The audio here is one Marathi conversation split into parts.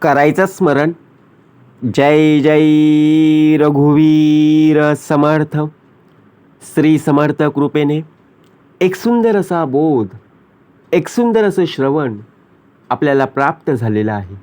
करायचं स्मरण. जय जय रघुवीर समर्थ. श्री समर्थ कृपेने एक सुंदर असा बोध, एक सुंदर असं श्रवण आपल्याला प्राप्त झालेलं आहे.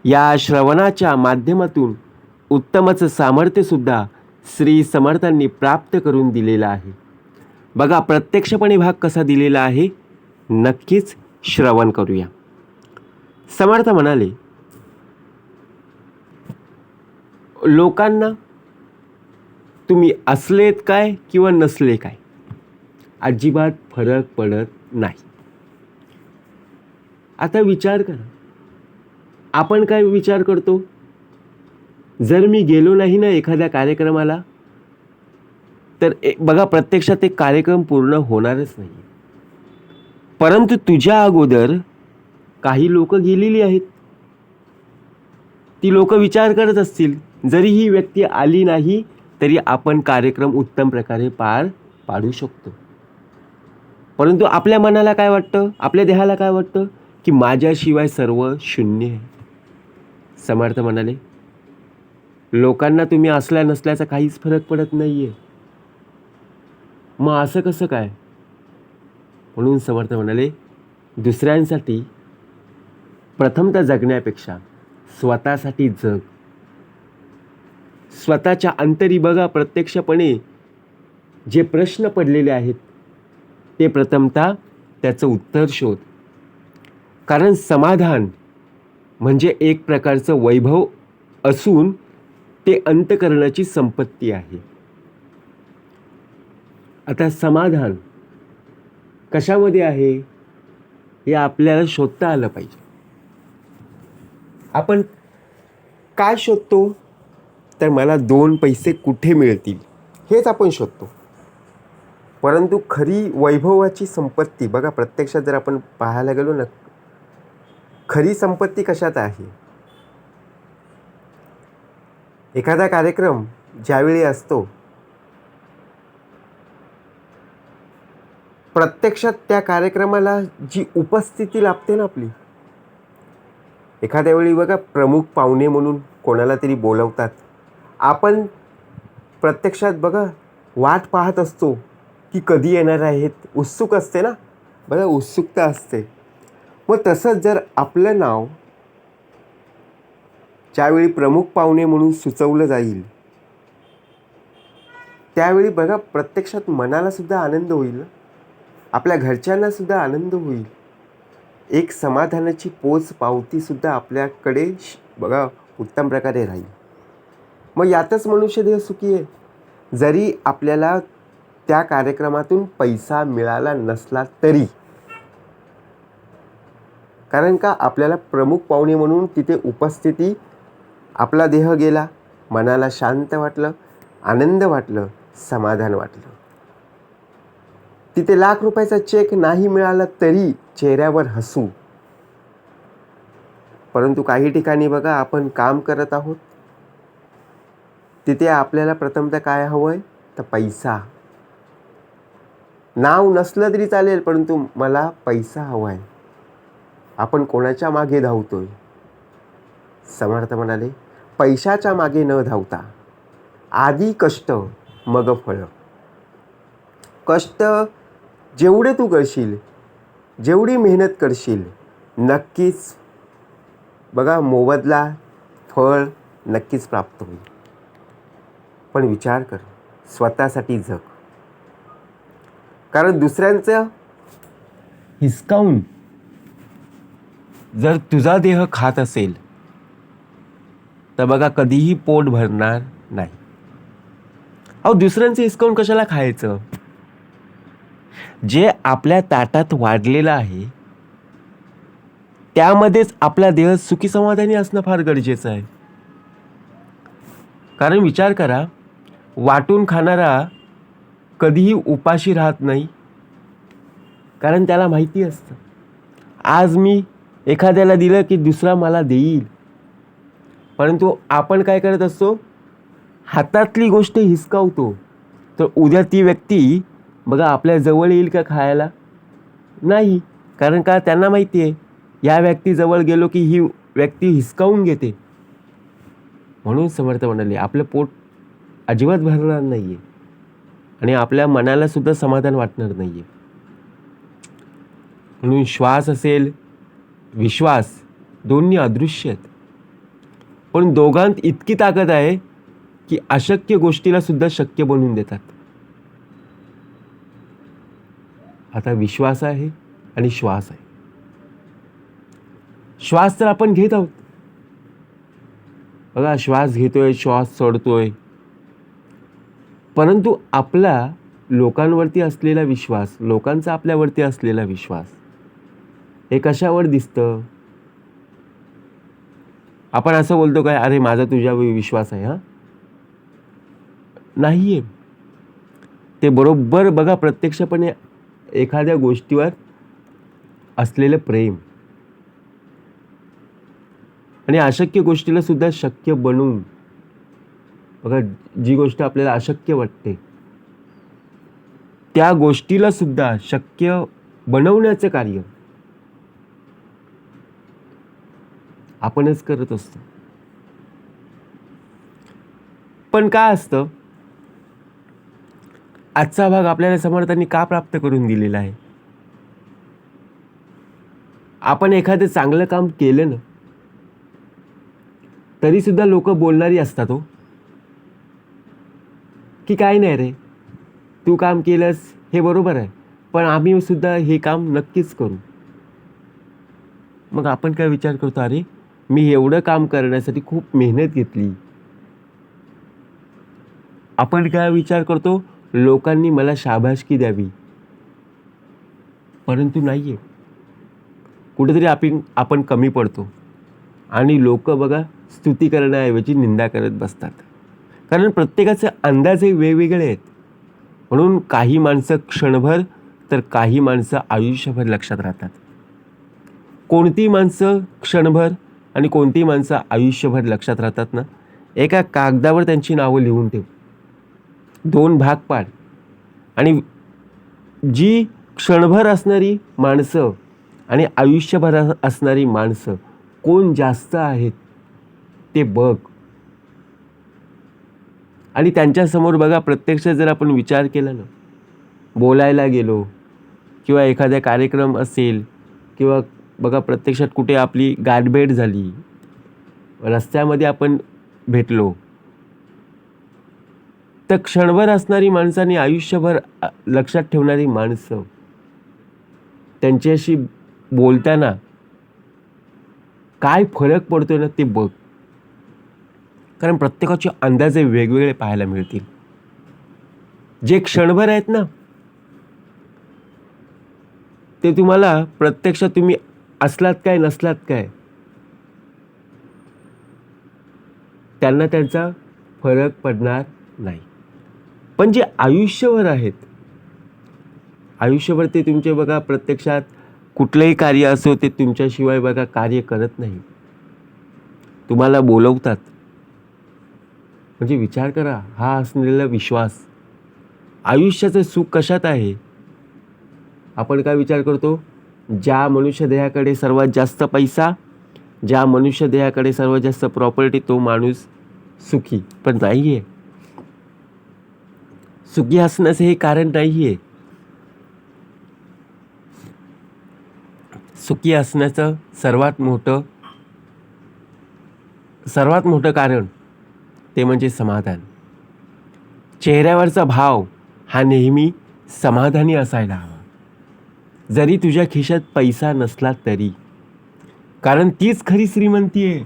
या श्रवणाच्या माध्यमातून उत्तमच सामर्थ्यसुद्धा श्री समर्थांनी प्राप्त करून दिलेलं आहे. बघा, प्रत्यक्षपणे भाग कसा दिलेला आहे, नक्कीच श्रवण करूया. समर्थ म्हणाले, लोकांना तुम्ही असलेत काय किंवा नसले काय, अजिबात फरक पडत नाही. आता विचार करा, आपण काय विचार करतो, जर मी गेलो नाही ना एखाद्या कार्यक्रमाला, तर बघा प्रत्यक्षात ते कार्यक्रम पूर्ण होणारच नाही. परंतु तुझ्या अगोदर काही लोक गेलेली आहेत. ती लोक विचार करत असतील, जरी ही व्यक्ती आली नाही तरी आपण कार्यक्रम उत्तम प्रकारे पार पाडू शकतो. परंतु आपल्या मनाला काय वाटतं, आपल्या देहाला काय वाटतं की माझ्याशिवाय सर्व शून्य आहे. समर्थ म्हणाले, लोकांना तुम्ही असल्या नसल्याचा काहीच फरक पडत नाहीये, मग असं कसं काय? म्हणून समर्थ म्हणाले, दुसऱ्यांसाठी प्रथमतः जगण्यापेक्षा स्वतःसाठी जग. स्वतःच्या अंतरी बघा, प्रत्यक्षपणे जे प्रश्न पडलेले आहेत ते प्रथमतः त्याचं उत्तर शोध. कारण समाधान म्हणजे एक प्रकारचं वैभव असून ते अंतःकरणाची संपत्ती आहे. आता समाधान कशामध्ये आहे हे आपल्याला शोधता आलं पाहिजे. आपण काय शोधतो, तर मला 2 पैसे कुठे मिळतील हेच आपण शोधतो. परंतु खरी वैभवाची संपत्ती बघा, प्रत्यक्षात जर आपण पाहायला गेलो ना, खरी संपत्ती कशात आहे. एखादा कार्यक्रम ज्यावेळी असतो, प्रत्यक्षात त्या कार्यक्रमाला जी उपस्थिती लाभते ना आपली, एखाद्या वेळी बघा प्रमुख पाहुणे म्हणून कोणाला तरी बोलवतात, आपण प्रत्यक्षात बघा वाट पाहत असतो की कधी येणार आहेत, उत्सुक असते ना, बघा उत्सुकता असते. मग तसंच जर आपलं नाव ज्यावेळी प्रमुख पाहुणे म्हणून सुचवलं जाईल, त्यावेळी बघा प्रत्यक्षात मनाला सुद्धा आनंद होईल, आपल्या घरच्यांना सुद्धा आनंद होईल. एक समाधानाची पोच पावतीसुद्धा आपल्याकडे बघा उत्तम प्रकारे राहील. मग यातच मनुष्यदेह सुखी आहे. जरी आपल्याला त्या कार्यक्रमातून पैसा मिळाला नसला तरी, कारण का आपल्याला प्रमुख पाहुणे म्हणून तिथे उपस्थिती, आपला देह गेला, मनाला शांत वाटलं, आनंद वाटलं, समाधान वाटलं. तिथे लाख रुपयाचा चेक नाही मिळाला तरी चेहऱ्यावर हसू. परंतु काही ठिकाणी बघा आपण काम करत आहोत, तिथे आपल्याला प्रथमतः काय हवंय, तर पैसा. नाव नसलं तरी चालेल, परंतु मला पैसा हवाय. आपण कोणाच्या मागे धावतोय. समर्थ म्हणाले, पैशाच्या मागे न धावता आधी कष्ट मग फळ. कष्ट जेवढे तू करशील, जेवढी मेहनत करशील, नक्कीच बघा मोबदला, फळ नक्कीच प्राप्त होईल. पण विचार कर, स्वतःसाठी जग. कारण दुसऱ्यांचं हिसकावून जर तुझा देह खात असेल तर बघा कधीही पोट भरणार नाही. अहो, दुसऱ्यांचं हिसकावून कशाला खायचं? जे आपल्या ताटात वाढलेलं आहे त्यामध्येच आपला देह सुखी समाधानी असणं फार गरजेचं आहे. कारण विचार करा, वाटून खाणारा कधीही उपाशी राहत नाही. कारण त्याला माहिती असतं, आज मी एखाद्याला दिलं की दुसरा मला देईल. परंतु आपण काय करत असतो, हातातली गोष्ट हिसकावतो, तर उद्या ती व्यक्ती बघा आपल्या जवळ येईल का खायला? नाही. कारण का त्यांना माहिती आहे, या व्यक्तीजवळ गेलो की ही व्यक्ती हिसकावून घेते. म्हणून समर्थ म्हणाले आपलं पोट अजिबात भरणार नाही आहे आणि आपल्या मनाला सुद्धा समाधान वाटणार नाही आहे. म्हणून श्वास असेल विश्वास दोन्ही अदृश्य आहेत, पण दोघांत इतकी ताकद आहे की अशक्य गोष्टीला सुद्धा शक्य बनवून देतात. आता विश्वास आहे आणि श्वास आहे. श्वास तर आपण घेत आहोत बघा, श्वास घेतोय, श्वास सोडतोय, परंतु आपला लोकांवरती असलेला विश्वास, लोकांचा आपल्यावरती असलेला विश्वास हे कशावर दिसतं? आपण असं बोलतो काय, अरे माझा तुझ्यावर विश्वास आहे. नाहीये. ते बरोबर बघा प्रत्यक्षपणे एखाद्या गोष्टीवर असलेलं प्रेम आणि अशक्य गोष्टीला सुद्धा शक्य बनवून बघा, जी गोष्ट आपल्याला अशक्य वाटते त्या गोष्टीला सुद्धा शक्य बनवण्याचं कार्य आपणच करत असतो. पण काय असतं, आजचा भाग आपल्याला समर्थांनी का प्राप्त करून दिलेला आहे? आपण एखादं चांगलं काम केलं ना तरी सुद्धा लोक बोलणारी असतात हो, की काय नाही रे, तू काम केलंस हे बरोबर आहे, पण आम्ही सुद्धा हे काम नक्कीच करू. मग आपण काय विचार करतो, अरे मी एवढं काम करण्यासाठी खूप मेहनत घेतली. आपण काय विचार करतो, लोकांनी मला शाबासकी द्यावी, परंतु नाहीये. कुठेतरी आपण कमी पडतो आणि लोक बघा स्तुती करण्याऐवजी निंदा करत बसतात. कारण प्रत्येकाचे अंदाज हे वेगवेगळे आहेत. म्हणून काही माणसं क्षणभर तर काही माणसं आयुष्यभर लक्षात राहतात. कोणती माणसं क्षणभर आणि कोणती माणसं आयुष्यभर लक्षात राहतात ना, एका कागदावर त्यांची नावं लिहून ठेव, 2 भाग पाड, आणि जी क्षणभर असणारी माणसं आणि आयुष्यभर असणारी माणसं कोण जास्त आहेत ते बघ. आणि त्यांच्यासमोर बघा प्रत्यक्ष जर आपण विचार केला ना, बोलायला गेलो किंवा एखादा कार्यक्रम असेल किंवा बघा प्रत्यक्षात कुठे आपली गाठभेट झाली, रस्त्यामध्ये आपण भेटलो, तर क्षणभर असणारी माणसं आणि आयुष्यभर लक्षात ठेवणारी माणसं त्यांच्याशी बोलताना काय फरक पडतोय ना ते बघ. कारण प्रत्येकाचे अंदाजे वेगवेगळे पाहायला मिळतील. जे क्षणभर आहेत ना ते तुम्हाला प्रत्यक्षात तुम्ही असलात काय नसलात काय त्यांना त्यांचा फरक पडणार नाही. पण जे आयुष्यभर आहेत, आयुष्यभर ते तुमचे बघा प्रत्यक्षात कुठलंही कार्य असो ते तुमच्याशिवाय बघा कार्य करत नाही, तुम्हाला बोलवतात. म्हणजे विचार करा, हा असलेला विश्वास. आयुष्याचं सुख कशात आहे? आपण काय विचार करतो, ज्या मनुष्य देहाकडे सर्वात जास्त पैसा, ज्या मनुष्य देहाकडे सर्वात जास्त प्रॉपर्टी तो माणूस सुखी. पण नाहीये. सुखी असण्याचं हे कारण नाहीये. सुखी असण्याचं सर्वात मोठं कारण ते म्हणजे समाधान. चेहऱ्यावरचा भाव हा नेहमी समाधानी असायला हवा, जरी तुझ्या खिशात पैसा नसला तरी. कारण तीच खरी श्रीमंती आहे.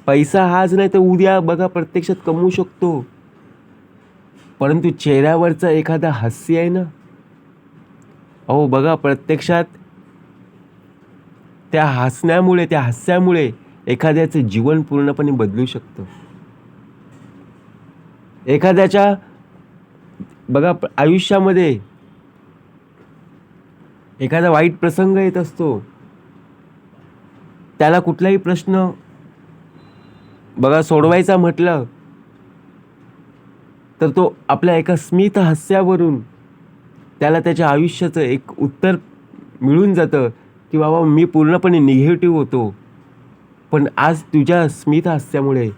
पैसा आज नाही तर उद्या बघा प्रत्यक्षात कमवू शकतो, परंतु चेहऱ्यावरचं एखादा हास्य आहे ना, अहो बघा प्रत्यक्षात त्या हसण्यामुळे, त्या हास्यामुळे एखाद्याचं जीवन पूर्णपणे बदलू शकतं. एखाद्याच्या बघा आयुष्यामध्ये एखादा वाईट प्रसंग येत असतो, त्याला कुठलाही प्रश्न बघा सोडवायचा म्हटलं तर तो आपल्या एका स्मित हास्यावरून त्याला त्याच्या आयुष्याचं एक उत्तर मिळून जातं की बाबा मी पूर्णपणे निगेटिव्ह होतो, पण आज तुझ्या स्मित हास्यामुळे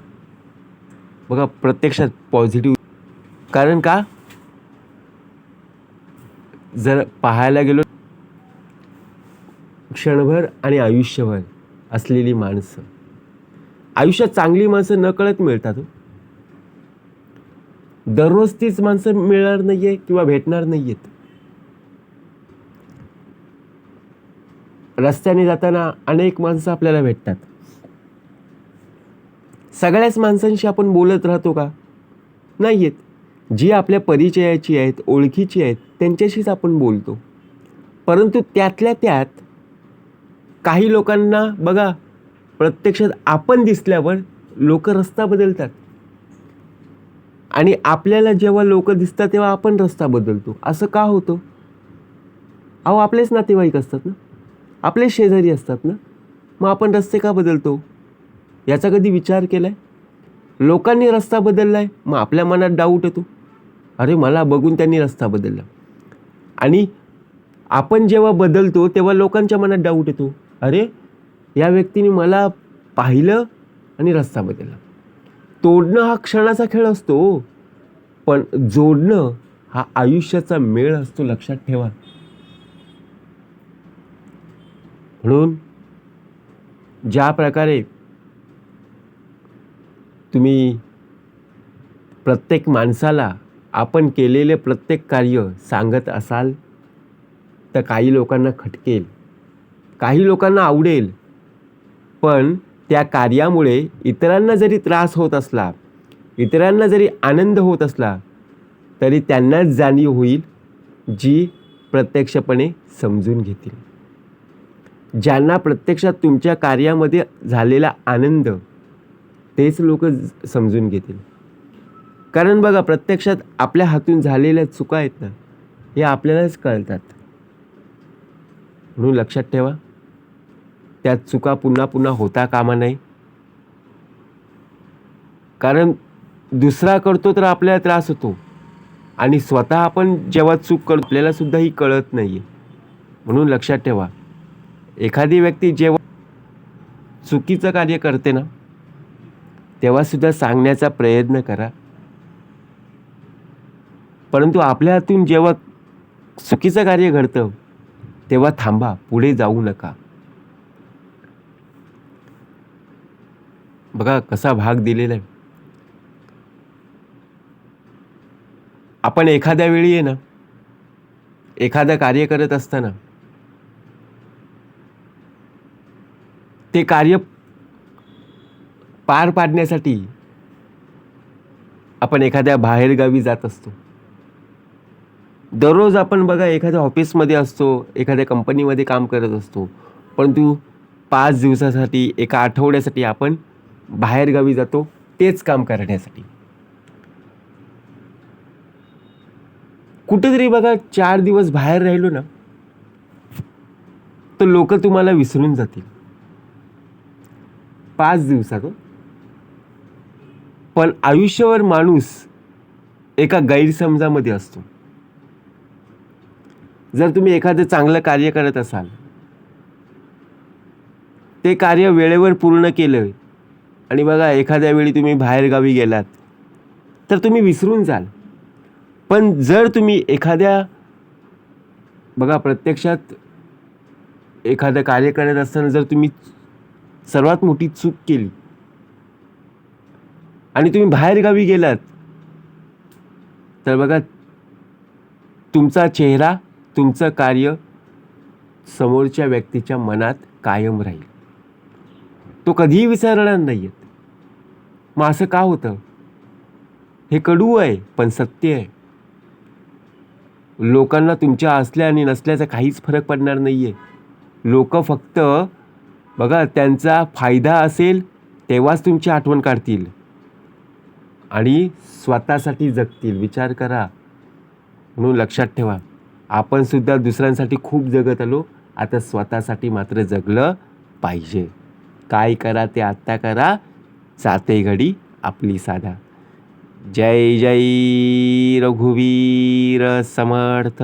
बघा प्रत्यक्षात पॉझिटिव्ह. कारण का, जर पाहायला गेलो क्षणभर आणि आयुष्यभर असलेली माणसं, आयुष्यात चांगली माणसं नकळत मिळतात. दररोज तीच माणसं मिळणार नाहीये किंवा भेटणार नाहीयेत. रस्त्याने जाताना अनेक माणसं आपल्याला भेटतात. सगळ्याच माणसांशी आपण बोलत राहतो का? नाहीयेत. जी आपल्या परिचयाची आहेत, ओळखीची आहेत, त्यांच्याशीच आपण बोलतो. परंतु त्यातल्या त्यात काही लोकांना बघा, प्रत्यक्षात आपण दिसल्यावर लोक रस्ता बदलतात आणि आपल्याला जेव्हा लोक दिसतात तेव्हा आपण रस्ता बदलतो. असं का होतं? अहो, आपलेच नातेवाईक असतात ना, आपले शेजारी असतात ना, मग आपण रस्ते का बदलतो? याचा कधी विचार केलाय? लोकांनी रस्ता बदललाय, मग आपल्या मनात डाऊट येतो, अरे मला बघून त्यांनी रस्ता बदलला. आणि आपण जेव्हा बदलतो तेव्हा लोकांच्या मनात डाऊट येतो, अरे या व्यक्तीने मला पाहिलं आणि रस्ता बदलला. तोडणं हा क्षणाचा खेळ असतो, पण जोडणं हा आयुष्याचा मेळ असतो, लक्षात ठेवा. म्हणून ज्या प्रकारे तुम्ही प्रत्येक माणसाला आपण केलेले प्रत्येक कार्य सांगत असाल तर काही लोकांना खटकेल, काही लोकांना आवडेल, पण त्या कार्यामुळे इतरांना जरी त्रास होत असला, इतरांना जरी आनंद होत असला, तरी त्यांनाच जाणीव होईल जी प्रत्यक्षपणे समजून घेतील. ज्यांना प्रत्यक्षात तुमच्या कार्यामध्ये झालेला आनंद तेच लोक समजून घेतील. कारण बघा, प्रत्यक्षात आपल्या हातून झालेल्या चुका आहेत ना, हे आपल्यालाच कळतात. म्हणून लक्षात ठेवा, त्या चुका पुन्हा पुन्हा होता कामा नये. कारण दुसरा करतो तर आपल्याला त्रास होतो आणि स्वतः आपण जेव्हा चूक करतो आपल्याला सुद्धा ही कळत नाहीये. म्हणून लक्षात ठेवा, एखादी व्यक्ती जेव्हा चुकीचं कार्य करते ना, तेव्हा सुद्धा सांगण्याचा प्रयत्न करा. परंतु आपल्या हातून जेव्हा चुकीचं कार्य घडतं तेव्हा थांबा, पुढे जाऊ नका. बघा कसा भाग दिलेला आहे. आपण एखाद्या वेळी आहे ना, एखादं कार्य करत असताना ते कार्य पार पाडण्यासाठी आपण एखाद्या बाहेरगावी जात असतो. दररोज आपण बघा एखाद्या ऑफिसमध्ये असतो, एखाद्या कंपनीमध्ये काम करत असतो, परंतु 5 दिवसासाठी, एका आठवड्यासाठी आपण बाहेरगावी जातो तेच काम करण्यासाठी. कुठेतरी बघा 4 दिवस बाहेर राहिलो ना, तर लोक तुम्हाला विसरून जातील. 5 दिवसात. पण आयुष्यभर माणूस एका गैरसमजामध्ये असतो. जर तुम्ही एखादं चांगलं कार्य करत असाल, ते कार्य वेळेवर पूर्ण केलं आणि बघा एखाद्या वेळी तुम्ही बाहेरगावी गेलात तर तुम्ही विसरून जाल. पण जर तुम्ही एखाद्या बघा प्रत्यक्षात एखादं कार्य करत असताना जर तुम्ही सर्वात मोठी चूक केली आणि तुम्ही बाहेरगावी गेलात, तर बघा तुमचा चेहरा, तुमचं कार्य समोरच्या व्यक्तीच्या मनात कायम राहील. तो कधीही विसरणार नाहीये. मग असं का होतं? हे कडू आहे पण सत्य आहे. लोकांना तुमच्या असल्या आणि नसल्याचा काहीच फरक पडणार नाहीये. लोक फक्त बघा त्यांचा फायदा असेल तेव्हाच तुमची आठवण काढतील आणि स्वतःसाठी जगतील. विचार करा. म्हणून लक्षात ठेवा, आपण सुद्धा दुसऱ्यांसाठी खूप जगत आलो, आता स्वतःसाठी मात्र जगलं पाहिजे. काय करा ते आत्ता करा, जाते घडी आपली साधा. जय जय रघुवीर समर्थ.